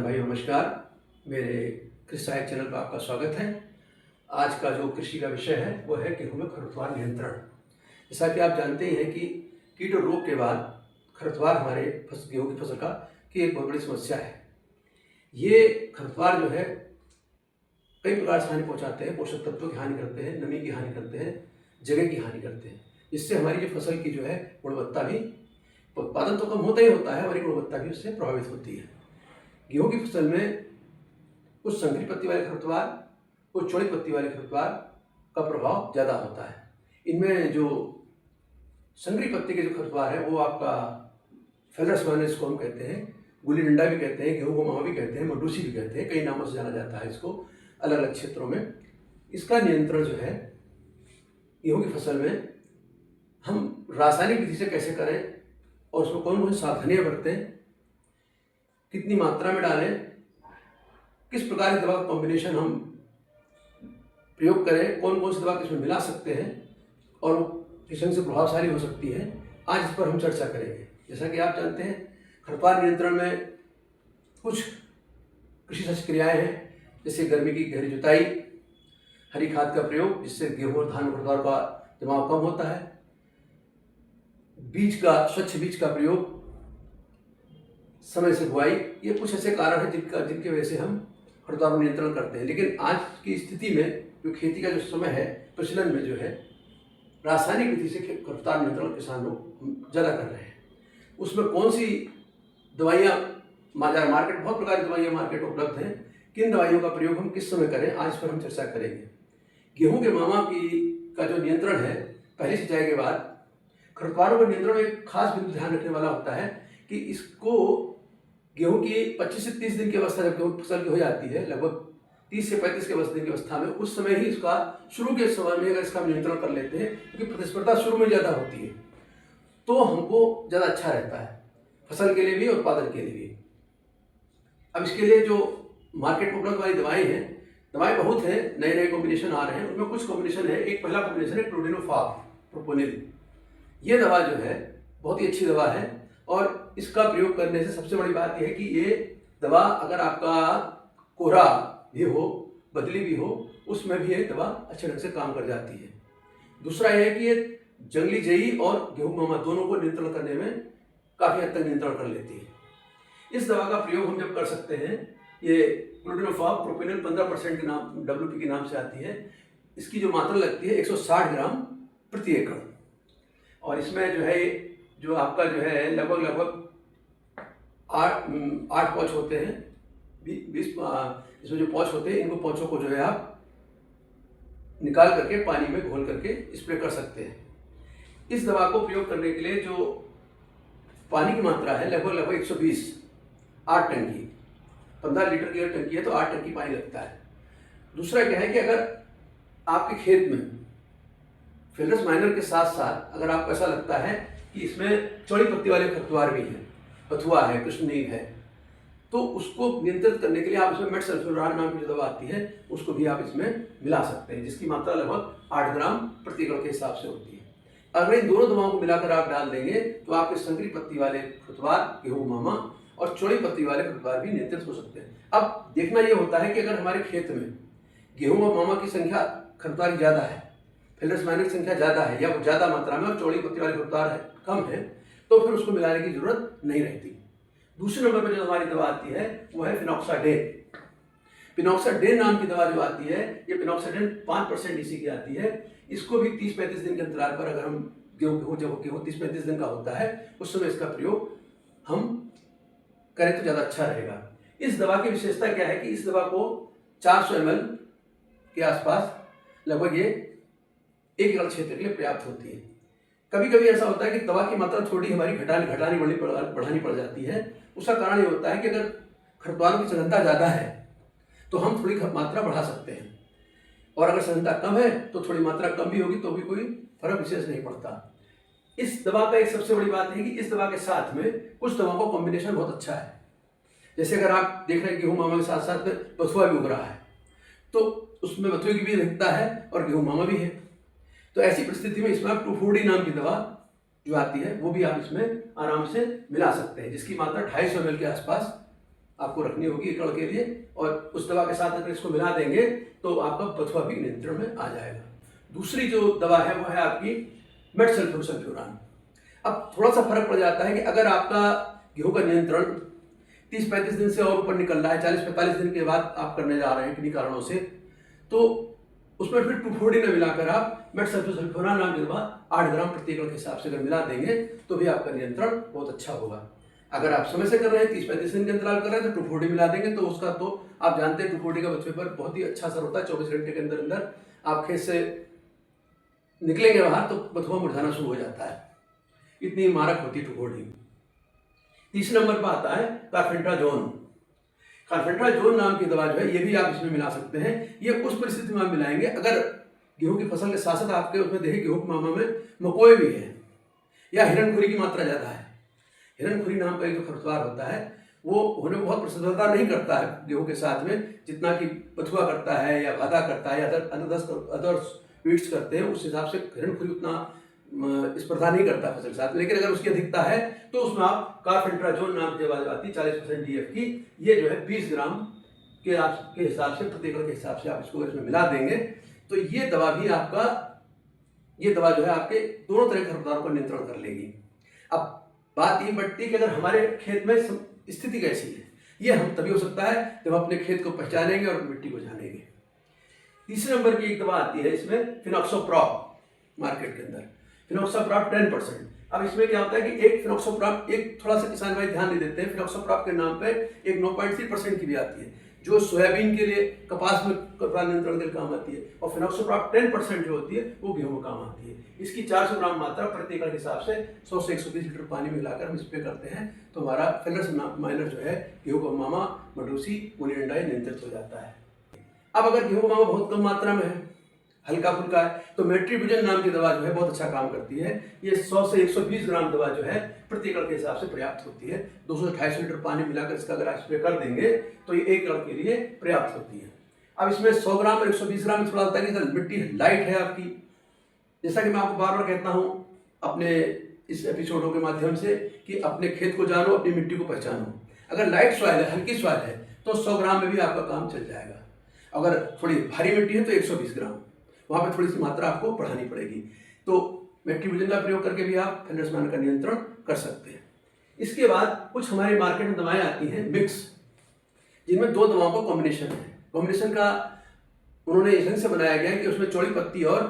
भाई नमस्कार। मेरे कृषि सहायक चैनल पर आपका स्वागत है। आज का जो कृषि का विषय है वो है गेहूं में खरपतवार नियंत्रण। जैसा कि आप जानते ही हैं कि कीट और रोग के बाद खरपतवार हमारे गेहूं की फसल की एक बहुत बड़ी समस्या है। ये खरपतवार जो है कई प्रकार से हानि पहुंचाते हैं, पोषक तत्वों की हानि करते हैं, नमी की हानि करते हैं, जगह की हानि करते हैं, जिससे हमारी जो फसल की जो है गुणवत्ता भी, उत्पादन तो कम होता ही होता है, हमारी गुणवत्ता भी उससे प्रभावित होती है। गेहूं की फसल में कुछ संकरी पत्ती वाले खरपतवार, कुछ चौड़ी पत्ती वाले खरपतवार का प्रभाव ज़्यादा होता है। इनमें जो संकरी पत्ती के जो खरपतवार है वो आपका फेलस माइनस इसको हम कहते हैं, गुल्ली डंडा भी कहते हैं, गेहूं को मावा भी कहते हैं, मंडूसी भी कहते हैं, कई नामों से जाना जाता है इसको अलग अलग क्षेत्रों में। इसका नियंत्रण जो है गेहूं की फसल में हम रासायनिक विधि से कैसे करें और उसमें कौन कौन सी सावधानियाँ बरतें, कितनी मात्रा में डालें, किस प्रकार की दवा का कॉम्बिनेशन हम प्रयोग करें, कौन कौन सी दवा किसमें मिला सकते हैं और किस ढंग से प्रभावशाली हो सकती है, आज इस पर हम चर्चा करेंगे। जैसा कि आप जानते हैं खरपतवार नियंत्रण में कुछ कृषि क्रियाएँ हैं, जैसे गर्मी की गहरी जुताई, हरी खाद का प्रयोग जिससे गेहूं और धान में खरपतवार का जमाव कम होता है, बीज का स्वच्छ बीज का प्रयोग, समय से बुआई, ये कुछ ऐसे कारण हैं जिनकी वजह से हम खरपतवार नियंत्रण करते हैं। लेकिन आज की स्थिति में जो खेती का जो समय है, प्रचलन में जो है रासायनिक विधि से खरपतवार नियंत्रण किसान लोग ज़्यादा कर रहे हैं। उसमें कौन सी दवाइयाँ मार्केट, बहुत प्रकार की दवाइयाँ मार्केट में उपलब्ध हैं, किन दवाइयों का प्रयोग हम किस समय करें, आज पर हम चर्चा करेंगे। गेहूँ के मावा का जो नियंत्रण है पहली सिंचाई के बाद, खरपतवारों का नियंत्रण में एक खास बिंदु ध्यान रखने वाला होता है कि इसको गेहूं की 25 से 30 दिन की अवस्था जब गेहूं फसल की हो जाती है, लगभग 30 से 35 के दिन की अवस्था में, उस समय ही इसका शुरू के समय में अगर इसका नियंत्रण कर लेते हैं, क्योंकि प्रतिस्पर्धा शुरू में ज़्यादा होती है, तो हमको ज़्यादा अच्छा रहता है फसल के लिए भी और उत्पादन के लिए भी। अब इसके लिए जो मार्केट में उपलब्ध वाली दवाएँ हैं, दवाएँ बहुत हैं, नए नए कॉम्बिनेशन आ रहे हैं। उनमें कुछ कॉम्बिनेशन है। एक पहला कॉम्बिनेशन है क्लोडिनोफास प्रोपोनिल। ये दवा जो है बहुत ही अच्छी दवा है और इसका प्रयोग करने से सबसे बड़ी बात यह है कि ये दवा अगर आपका कोहरा भी हो, बदली भी हो, उसमें भी ये दवा अच्छे ढंग से काम कर जाती है। दूसरा यह है कि ये जंगली जई और गेहूं मावा दोनों को नियंत्रण करने में काफ़ी हद तक नियंत्रण कर लेती है। इस दवा का प्रयोग हम जब कर सकते हैं, ये क्लोडिनोफास प्रोपेनल 15% के नाम WP के नाम से आती है। इसकी जो मात्रा लगती है 160 ग्राम प्रति एकड़, और इसमें जो है जो आपका जो है लगभग 8 पौच होते हैं, 20 इसमें जो पौच होते हैं, इनको पौचों को जो है आप निकाल करके पानी में घोल करके स्प्रे कर सकते हैं। इस दवा को प्रयोग करने के लिए जो पानी की मात्रा है लगभग 120, 8 टंकी, 15 लीटर की टंकी है तो 8 टंकी पानी लगता है। दूसरा क्या है कि अगर आपके खेत में फेलस माइनर के साथ साथ अगर आपको ऐसा लगता है कि इसमें चौड़ी पत्ती वाले खरपतवार भी हैं, बथुआ है, कृष्णनील है, तो उसको नियंत्रित करने के लिए आप इसमें मेटसल्फोरान नाम की जो दवा आती है उसको भी आप इसमें मिला सकते हैं, जिसकी मात्रा लगभग 8 ग्राम प्रति एकड़ के हिसाब से होती है। अगर इन दोनों दवाओं को मिलाकर आप डाल देंगे तो आपके संकरी पत्ती वाले खरपतवार, गेहूं मावा और चौड़ी पत्ती वाले खरपतवार भी नियंत्रित हो सकते हैं। अब देखना यह होता है कि अगर हमारे खेत में गेहूं और मावा की संख्या खरपतवार ज़्यादा है, फेलस माइनर की संख्या ज़्यादा है या वो ज़्यादा मात्रा में और चौड़ी पत्ती वाले खरपतवार कम है, तो फिर उसको मिलाने की जरूरत नहीं रहती। दूसरे नंबर पर जो हमारी दवा आती है वो है फिनॉक्साडेन। फिनॉक्साडेन नाम की दवा जो आती है, ये फिनॉक्साडेन 5% डीसी की आती है। इसको भी 30-35 दिन के अंतराल पर अगर हम गेहूँ 30-35 दिन का होता है, उस समय इसका प्रयोग हम करें तो ज़्यादा अच्छा रहेगा। इस दवा की विशेषता क्या है कि इस दवा को 400 ml के आसपास लगभग ये 1 एकड़ क्षेत्र के लिए पर्याप्त होती है। कभी कभी ऐसा होता है कि दवा की मात्रा थोड़ी हमारी बढ़ानी पड़ जाती है। उसका कारण ये होता है कि अगर खरपतवारों की सघनता ज़्यादा है तो हम थोड़ी मात्रा बढ़ा सकते हैं, और अगर सघनता कम है तो थोड़ी मात्रा कम भी होगी तो भी कोई फर्क विशेष नहीं पड़ता। इस दवा का एक सबसे बड़ी बात है कि इस दवा के साथ में कुछ दवाओं का कॉम्बिनेशन बहुत अच्छा है। जैसे अगर आप देख रहे हैं गेहूं मावा के साथ साथ बथुआ भी उग रहा है, तो उसमें बथुए की भी अधिकता है और गेहूं मावा भी है, तो ऐसी परिस्थिति में इसमें आप 2,4-D नाम की दवा जो आती है वो भी आप इसमें आराम से मिला सकते हैं, जिसकी मात्रा 250 ml के आसपास आपको रखनी होगी एकड़ के लिए, और उस दवा के साथ अगर इसको मिला देंगे तो आपका बथुआ भी नियंत्रण में आ जाएगा। दूसरी जो दवा है वो है आपकी मेटसल्फोसल्फ्यूरान। अब थोड़ा सा फर्क पड़ जाता है कि अगर आपका गेहूं का नियंत्रण 30-35 दिन से और ऊपर निकल रहा है, 40-45 दिन के बाद आप करने जा रहे हैं किन्हीं कारणों से, तो उसमें फिर 2,4-D में मिलाकर आप मेटसल्फोसल्फ्यूरान नाम की दवा 8 ग्राम प्रति एकड़ के हिसाब से अगर मिला देंगे तो भी आपका नियंत्रण बहुत अच्छा होगा। अगर आप समय से कर रहे हैं, 30-35 दिन के अंतराल कर रहे हैं, तो 2,4-D मिला देंगे तो उसका तो आप जानते हैं 2,4-D का बथुए पर बहुत ही अच्छा असर होता है। 24 घंटे के अंदर अंदर आप खेत से निकलेंगे बाहर तो बथुआ मुरझाना शुरू हो जाता है, इतनी मारक होती है 2,4-D। तीसरे नंबर पर आता है कार्फेंट्राजोन। कार्फेंट्राजोन नाम की दवा जो है ये भी आप इसमें मिला सकते हैं। ये उस परिस्थिति में आप मिलाएंगे अगर गेहूं की फसल के साथ साथ आपके उसमें देखिए गेहूं के मामा में मकोए भी है या हिरणखुरी की मात्रा ज़्यादा है। हिरणखुरी नाम का एक जो खरपतवार होता है वो होने बहुत प्रसिद्धता नहीं करता है गेहूं के साथ में, जितना कि बथुआ करता है या भादा करता है या अदर वीड्स करते हैं, उस हिसाब से हिरणखुरी उतना स्पर्धा नहीं करता फसल के साथ। लेकिन अगर उसकी अधिकता है तो उसमें आप कार्फेंट्राजोन नाम की दवा आती है 40% DF की, ये जो है 20 ग्राम के हिसाब से प्रति एकड़ के हिसाब से आप इसको इसमें मिला देंगे तो ये दवा भी आपका, ये दवा जो है आपके दोनों तरह के खरपतवारों को नियंत्रण कर लेगी। अब बात ये बढ़ती है कि अगर हमारे खेत में स्थिति कैसी है, ये हम तभी हो सकता है जब हम अपने खेत को पहचानेंगे और मिट्टी को जानेंगे। तीसरे नंबर की एक दवा आती है इसमें फिनोक्सोप्रॉप, मार्केट के अंदर फिनोक्सोप्रॉप 10%। अब इसमें क्या होता है कि एक फिनोक्सोप्रॉप, एक थोड़ा सा किसान भाई ध्यान नहीं देते हैं, फिनोक्सोप्रॉप के नाम पे एक 9.3% की भी आती है जो सोयाबीन के लिए, कपास में खरपतवार नियंत्रण के लिए काम आती है, और फिनोक्सोप्रॉप 10% जो होती है वो गेहूं में काम आती है। इसकी 400 ग्राम मात्रा प्रति एकड़ के हिसाब से 100 से 120 लीटर पानी में मिलाकर हम स्प्रे करते हैं तो हमारा फेलर्स माइनर जो है गेहूं का मामा, मडूसी, मोलियंडाई नियंत्रित हो जाता है। अब अगर गेहूं का मामा बहुत कम मात्रा में है, हल्का फुल्का है, तो मेट्रीब्यूजन नाम की दवा जो है बहुत अच्छा काम करती है। ये 100 से 120 ग्राम दवा जो है प्रति एकड़ के हिसाब से पर्याप्त होती है। 200 से 250 लीटर पानी मिलाकर इसका अगर आप स्प्रे कर देंगे तो ये 1 एकड़ के लिए पर्याप्त होती है। अब इसमें 100 ग्राम और 120 ग्राम में थोड़ा होता है कि सर मिट्टी लाइट है आपकी, जैसा कि मैं आपको बार बार कहता हूँ अपने इस एपिसोडों के माध्यम से कि अपने खेत को जानो, अपनी मिट्टी को पहचानो। अगर लाइट सॉइल है, हल्की सॉइल है तो 100 ग्राम में भी आपका काम चल जाएगा। अगर थोड़ी भारी मिट्टी है तो 120 ग्राम, वहाँ पे थोड़ी सी मात्रा आपको बढ़ानी पड़ेगी। तो मेट्रीब्यूजन का प्रयोग करके भी आप फेलर्स माइनर का नियंत्रण कर सकते हैं। इसके बाद कुछ हमारे मार्केट में दवाएं आती हैं मिक्स, जिनमें 2 दवाओं का कॉम्बिनेशन है। कॉम्बिनेशन का उन्होंने इस ढंग से बनाया गया है कि उसमें चौड़ी पत्ती और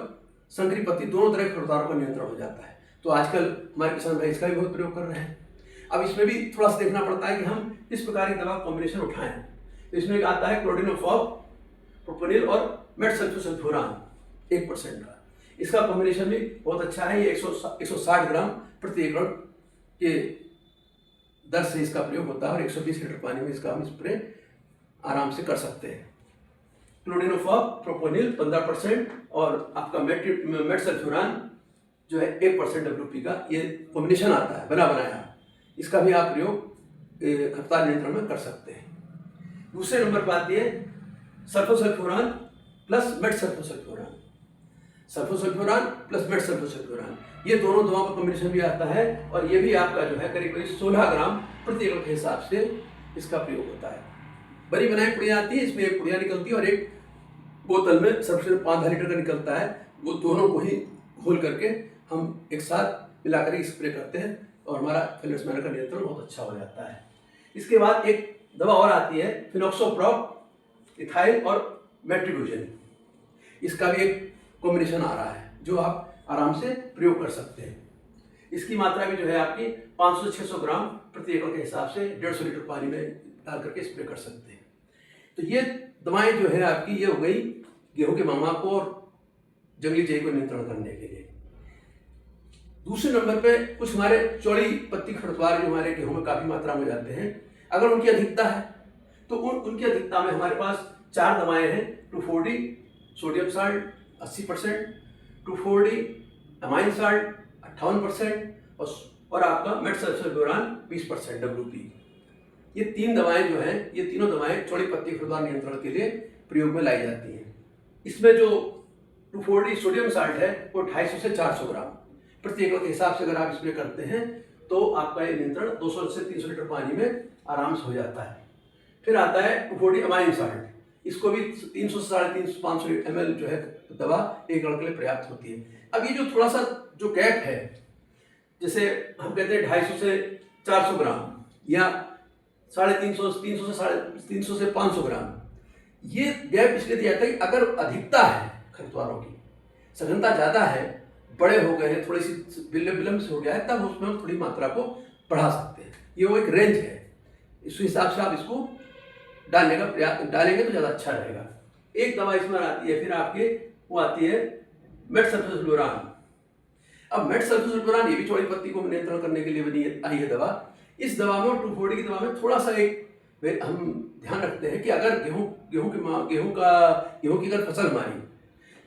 संकरी पत्ती दोनों तरह के खरपतवारों का नियंत्रण हो जाता है। तो आजकल हमारे किसान भाई इसका भी बहुत प्रयोग कर रहे हैं। अब इसमें भी थोड़ा सा देखना पड़ता है कि हम किस प्रकार की दवा कॉम्बिनेशन उठाएं। तो इसमें एक आता है क्लोरोडिनोफॉब, प्रोपोनिल और मेटसल्फोसल्फ्यूरान 1% का। इसका कॉम्बिनेशन भी बहुत अच्छा है। ये 160 ग्राम प्रति एकड़ के दर से इसका प्रयोग होता है और 120 लीटर पानी में इसका हम स्प्रे आराम से कर सकते हैं। क्लोरोडिनोफॉब, प्रोपोनिल 15% और आपका मेटसल्फ्यूरान जो है 1% WP का ये कॉम्बिनेशन आता है बना बनाया। इसका भी आप प्रयोग खरपतवार नियंत्रण में कर सकते हैं। दूसरे नंबर पर आती है सल्फोसल्फ्यूरान प्लस मेटसल्फोसल्फ्यूरान। सल्फोसल्फ्यूरान प्लस मेटसल्फोसल्फ्यूरान, ये दोनों दवाओं का कॉम्बिनेशन भी आता है और ये भी आपका जो है करीब करीब 16 ग्राम प्रति एकड़ के हिसाब से इसका प्रयोग होता है। बड़ी बनाई पुड़िया आती है, इसमें एक पुड़िया निकलती है और एक बोतल में सबसे 5 लीटर का निकलता है। वो दोनों को ही घोल करके हम एक साथ मिला कर स्प्रे करते हैं और हमारा फेलर्स माइनर का नियंत्रण बहुत अच्छा हो जाता है। इसके बाद एक दवा और आती है फिनोक्सोप्रॉप, इथाइल और मेट्रीब्यूजन। इसका भी एक कॉम्बिनेशन आ रहा है जो आप आराम से प्रयोग कर सकते हैं। इसकी मात्रा भी जो है आपकी 500 से 600 ग्राम प्रति एकड़ के हिसाब से 150 लीटर पानी में डाल करके स्प्रे कर सकते हैं। तो ये दवाएं जो है आपकी ये हो गई गेहूं के मामा को और जंगली जई को नियंत्रण करने के लिए। दूसरे नंबर पे कुछ हमारे चौड़ी पत्ती खरपतवार जो हमारे गेहूं में काफी मात्रा में जाते हैं, अगर उनकी अधिकता है तो उनकी अधिकता में हमारे पास 4 दवाएं हैं। 2,4-D sodium salt 80%, 2,4-D amine salt 58% और आपका मेटसल्फोसल्फ्यूरान 20% WP। ये 3 दवाएं जो हैं, ये तीनों दवाएं चौड़ी पत्ती खरपतवार नियंत्रण के लिए प्रयोग में लाई जाती हैं। इसमें जो 2,4-D सोडियम साल्ट है वो 250 से 400 ग्राम प्रति एकड़ के हिसाब से अगर आप स्प्रे करते हैं तो आपका ये नियंत्रण 200 से 300 लीटर पानी में आराम से हो जाता है। फिर आता है 240 अमाइन साल्ट, इसको भी 300 से 350 500 ml जो है दवा एक एकड़ के लिए पर्याप्त होती है। अब ये जो थोड़ा सा जो गैप है, जैसे हम कहते हैं 250 से 400 ग्राम या 350 से 500 ग्राम, ये गैप इसलिए दिया जाता है कि अगर अधिकता है खरपतवारों की, सघनता ज़्यादा है, बड़े हो गए हैं, थोड़ी सी विलम्ब से हो गया है, तब उसमें हम थोड़ी मात्रा को बढ़ा सकते हैं। ये वो एक रेंज है, इस हिसाब से आप इसको डालने का प्रयास डालेंगे तो ज़्यादा अच्छा रहेगा। एक दवा इसमें आती है, फिर आपके वो आती है मेटसल्फोक्साइक्लोरान। अब मेटसल्फोक्साइक्लोरान ये भी चौड़ी पत्ती को नियंत्रण करने के लिए बनी आई है दवा। इस दवा में 240 की दवा में थोड़ा सा एक हम ध्यान रखते हैं कि अगर गेहूं की अगर फसल हमारी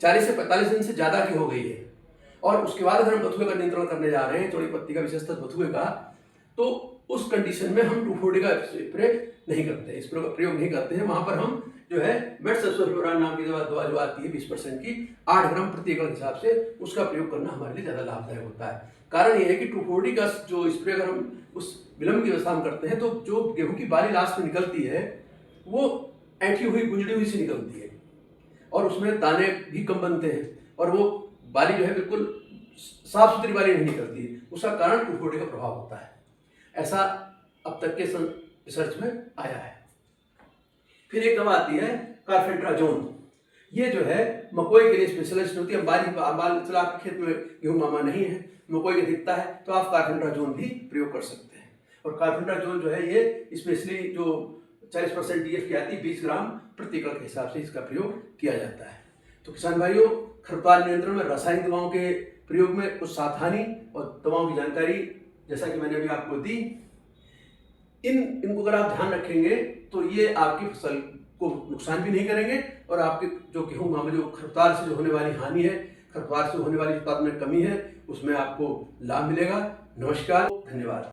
40 से 45 दिन से ज़्यादा की हो गई है और उसके बाद अगर हम बथुए का नियंत्रण करने जा रहे हैं, चौड़ी पत्ती का विशेषतः बथुए का, तो उस कंडीशन में हम 240 का स्प्रे नहीं करते हैं, स्प्रे का प्रयोग नहीं करते हैं। वहां पर हम जो है मेटसल्फोक्साइक्लोरान नाम की दवा जो आती है 20% की 8 ग्राम प्रति एकड़ के हिसाब से, उसका प्रयोग करना हमारे लिए ज़्यादा लाभदायक होता है। कारण ये है कि 240 का जो स्प्रे अगर हम उस विलम्ब की अवस्था में करते हैं तो जो गेहूं की बाली लास्ट में निकलती है वो ऐंठी हुई गुंजड़ी हुई से निकलती है और उसमें दाने भी कम बनते हैं और वो बाली जो है बिल्कुल साफ सुथरी बाली नहीं निकलती है। उसका कारण 240 का प्रभाव होता है, ऐसा अब तक के रिसर्च में आया है। फिर एक दवा आती है कार्फेंट्राजोन। ये जो है मकोई के लिए स्पेशलिस्ट होती है। बाल चला आपके खेत में गेहूं मामा नहीं है, मकोई के दिखता है तो आप कार्फेंट्राजोन भी प्रयोग कर सकते हैं। और कार्फेंट्राजोन जो है ये स्पेशली जो 40% DF की आती है 20 ग्राम प्रति एकड़ के हिसाब से इसका प्रयोग किया जाता है। तो किसान भाइयों, खरपतवार नियंत्रण में रासायनिक दवाओं के प्रयोग में कुछ सावधानी और दवाओं की जानकारी जैसा कि मैंने अभी आपको दी, इनको अगर आप ध्यान रखेंगे तो ये आपकी फसल को नुकसान भी नहीं करेंगे और आपके जो गेहूं मामे जो खरपतवार से जो होने वाली हानि है, खरपतवार से होने वाली उत्पादन में कमी है, उसमें आपको लाभ मिलेगा। नमस्कार, धन्यवाद।